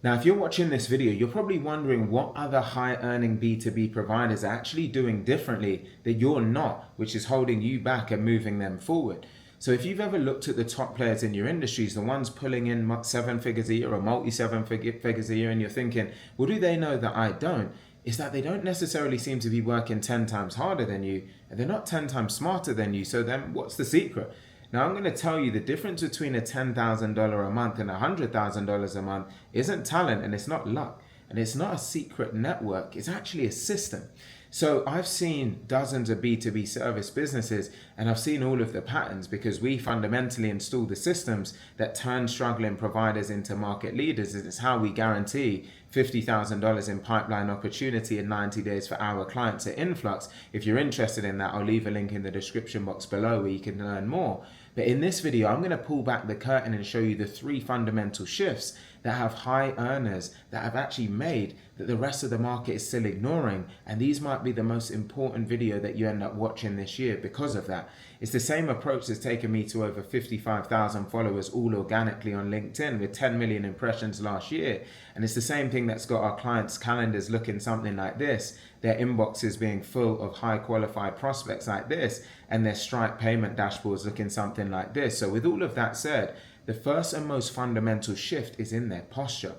Now, if you're watching this video, you're probably wondering what other high earning B2B providers are actually doing differently that you're not, which is holding you back and moving them forward. So if you've ever looked at the top players in your industries, the ones pulling in 7 figures a year or multi figures a year, and you're thinking, well, do they know that I don't? Is that they don't necessarily seem to be working 10 times harder than you, and they're not 10 times smarter than you. So then what's the secret? Now, I'm going to tell you the difference between a $10,000 a month and $100,000 a month isn't talent, and it's not luck, and it's not a secret network. It's actually a system. So I've seen dozens of B2B service businesses, and I've seen all of the patterns because we fundamentally install the systems that turn struggling providers into market leaders. It's how we guarantee $50,000 in pipeline opportunity in 90 days for our clients at Influx. If you're interested in that, I'll leave a link in the description box below where you can learn more. But in this video, I'm going to pull back the curtain and show you the 3 fundamental shifts that have high earners that have actually made that the rest of the market is still ignoring. And these might be the most important video that you end up watching this year because of that. It's the same approach that's taken me to over 55,000 followers all organically on LinkedIn with 10 million impressions last year. And it's the same thing that's got our clients' calendars looking something like this, their inboxes being full of high qualified prospects like this, and their Stripe payment dashboards looking something like this. So with all of that said, the first and most fundamental shift is in their posture.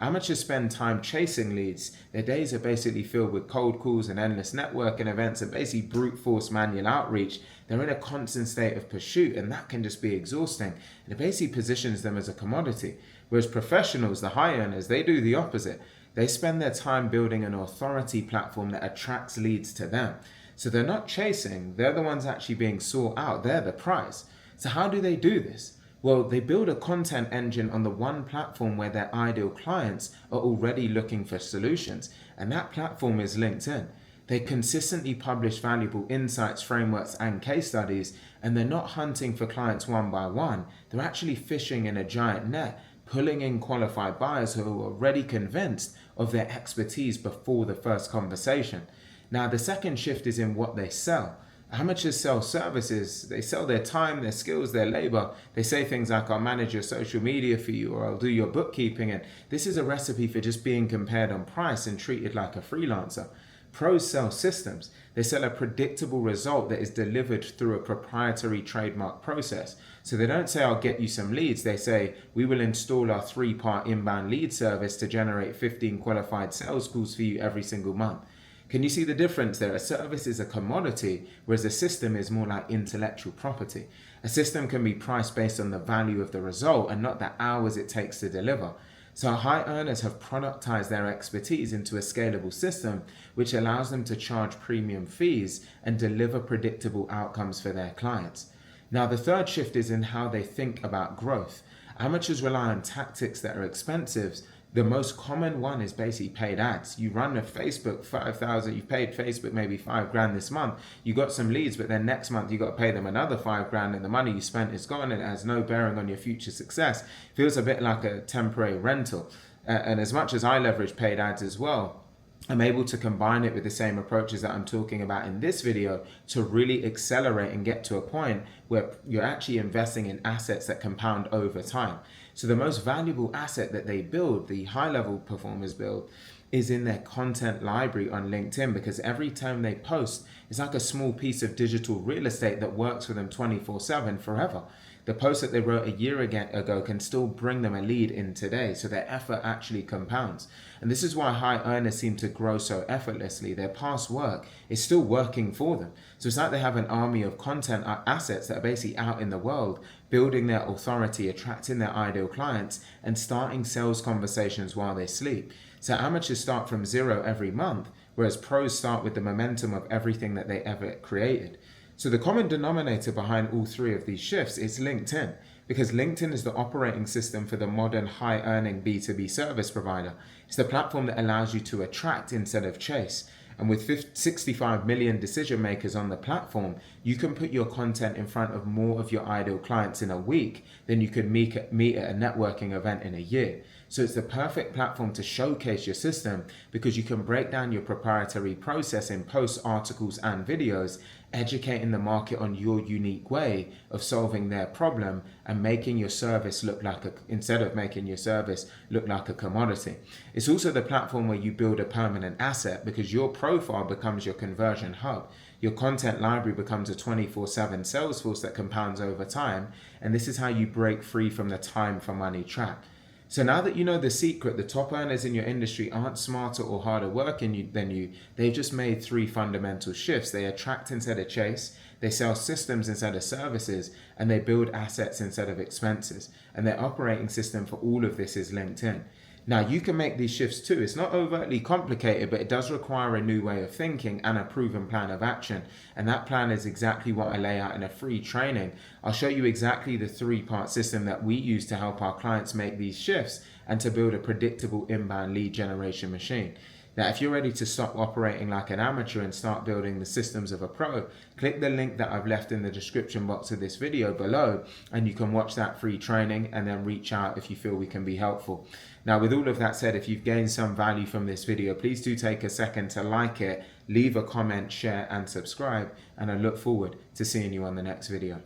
Amateurs spend time chasing leads. Their days are basically filled with cold calls and endless networking events and basically brute force manual outreach. They're in a constant state of pursuit, and that can just be exhausting. And it basically positions them as a commodity. Whereas professionals, the high earners, they do the opposite. They spend their time building an authority platform that attracts leads to them. So they're not chasing, they're the ones actually being sought out. They're the prize. So how do they do this? Well, they build a content engine on the one platform where their ideal clients are already looking for solutions, and that platform is LinkedIn. They consistently publish valuable insights, frameworks, and case studies, and they're not hunting for clients one by one. They're actually fishing in a giant net, pulling in qualified buyers who are already convinced of their expertise before the first conversation. Now, the second shift is in what they sell. Amateurs sell services. They sell their time, their skills, their labor. They say things like, I'll manage your social media for you, or I'll do your bookkeeping. And this is a recipe for just being compared on price and treated like a freelancer. Pros sell systems. They sell a predictable result that is delivered through a proprietary trademark process. So they don't say, I'll get you some leads. They say, we will install our 3-part inbound lead service to generate 15 qualified sales calls for you every single month. Can you see the difference there? A service is a commodity, whereas a system is more like intellectual property. A system can be priced based on the value of the result and not the hours it takes to deliver. So high earners have productized their expertise into a scalable system, which allows them to charge premium fees and deliver predictable outcomes for their clients. Now, the third shift is in how they think about growth. Amateurs rely on tactics that are expensive. The most common one is basically paid ads. You run a Facebook 5,000, you've paid Facebook maybe $5,000 this month. You got some leads, but then next month you got to pay them another $5,000, and the money you spent is gone, and it has no bearing on your future success. Feels a bit like a temporary rental. And as much as I leverage paid ads as well, I'm able to combine it with the same approaches that I'm talking about in this video to really accelerate and get to a point where you're actually investing in assets that compound over time. So the most valuable asset that they build, the high-level performers build, is in their content library on LinkedIn, because every time they post, it's like a small piece of digital real estate that works for them 24/7 forever. The post that they wrote a year ago can still bring them a lead in today, so their effort actually compounds. And this is why high earners seem to grow so effortlessly. Their past work is still working for them. So it's like they have an army of content assets that are basically out in the world, building their authority, attracting their ideal clients, and starting sales conversations while they sleep. So amateurs start from zero every month, whereas pros start with the momentum of everything that they ever created. So the common denominator behind all 3 of these shifts is LinkedIn, because LinkedIn is the operating system for the modern high-earning B2B service provider. It's the platform that allows you to attract instead of chase. And with 65 million decision makers on the platform, you can put your content in front of more of your ideal clients in a week than you could meet at a networking event in a year. So it's the perfect platform to showcase your system because you can break down your proprietary process in posts, articles, and videos, educating the market on your unique way of solving their problem and making your service look like instead of making your service look like a commodity. It's also the platform where you build a permanent asset because your profile becomes your conversion hub. Your content library becomes a 24/7 sales force that compounds over time, and this is how you break free from the time for money trap. So now that you know the secret, the top earners in your industry aren't smarter or harder working than you. They've just made 3 fundamental shifts. They attract instead of chase, they sell systems instead of services, and they build assets instead of expenses. And their operating system for all of this is LinkedIn. Now, you can make these shifts too. It's not overtly complicated, but it does require a new way of thinking and a proven plan of action. And that plan is exactly what I lay out in a free training. I'll show you exactly the 3-part system that we use to help our clients make these shifts and to build a predictable inbound lead generation machine. Now, if you're ready to stop operating like an amateur and start building the systems of a pro, click the link that I've left in the description box of this video below, and you can watch that free training and then reach out if you feel we can be helpful. Now, with all of that said, if you've gained some value from this video, please do take a second to like it, leave a comment, share, and subscribe, and I look forward to seeing you on the next video.